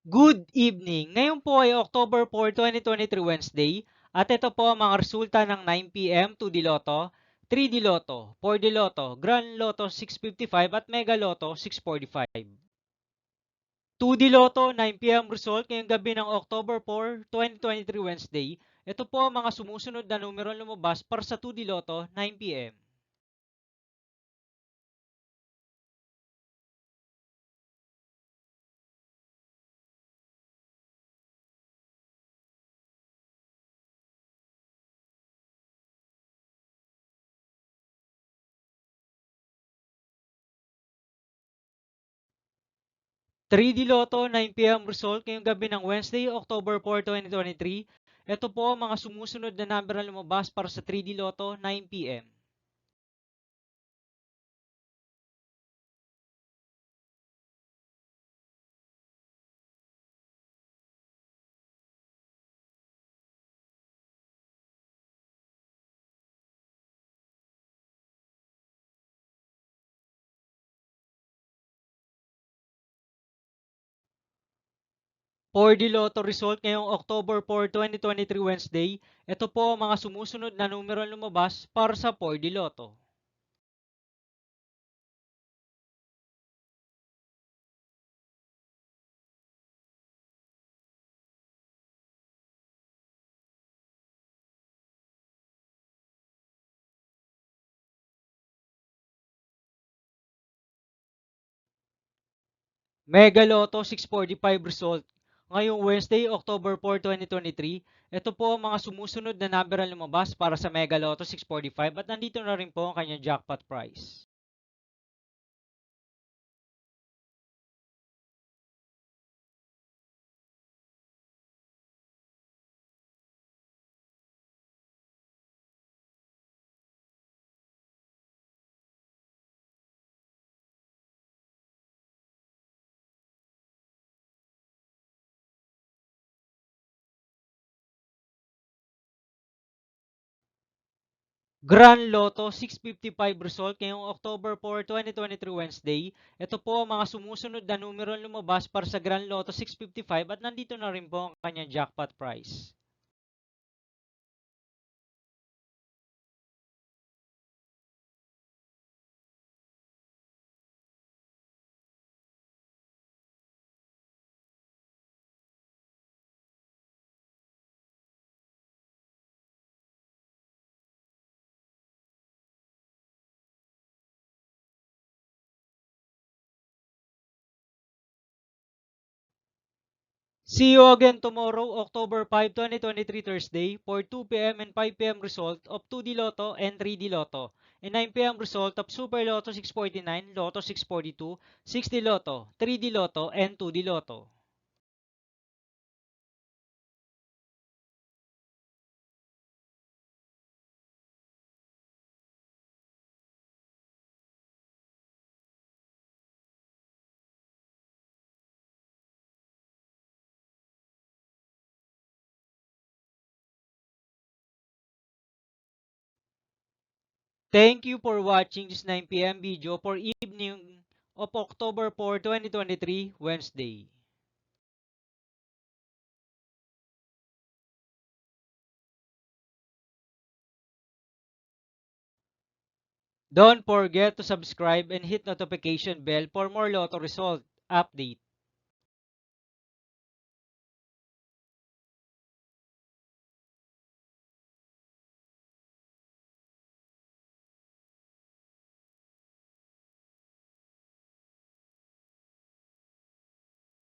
Good evening! Ngayon po ay October 4, 2023 Wednesday at ito po ang mga resulta ng 9 p.m. 2D Lotto, 3D Lotto, 4D Lotto, Grand Lotto 655 at Mega Lotto 645. 2D Lotto 9 p.m. result ngayong gabi ng October 4, 2023 Wednesday. Ito po ang mga sumusunod na numero lumabas para sa 2D Lotto 9 p.m. 3D Lotto 9 p.m. result ngayong gabi ng Wednesday, October 4, 2023. Ito po ang mga sumusunod na number na lumabas para sa 3D Lotto 9 p.m. For the Lotto result ngayong October 4, 2023 Wednesday, ito po ang mga sumusunod na numero na lumabas para sa 4D Lotto. Mega Lotto 645 result ngayong Wednesday, October 4, 2023. Ito po ang mga sumusunod na number na lumabas para sa Mega Lotto 645 at nandito na rin po ang kanyang jackpot price. Grand Lotto 655 result ngayong October 4, 2023 Wednesday. Ito po ang mga sumusunod na numero lumabas para sa Grand Lotto 655 at nandito na rin po ang kanyang jackpot price. See you again tomorrow, October 5, 2023 Thursday for 2 p.m. and 5 p.m. result of 2D Lotto and 3D Lotto and 9 p.m. result of Super Lotto 649, Lotto 642, 6D Lotto, 3D Lotto, and 2D Lotto. Thank you for watching this 9 p.m. video for evening of October 4, 2023, Wednesday. Don't forget to subscribe and hit notification bell for more Lotto result update.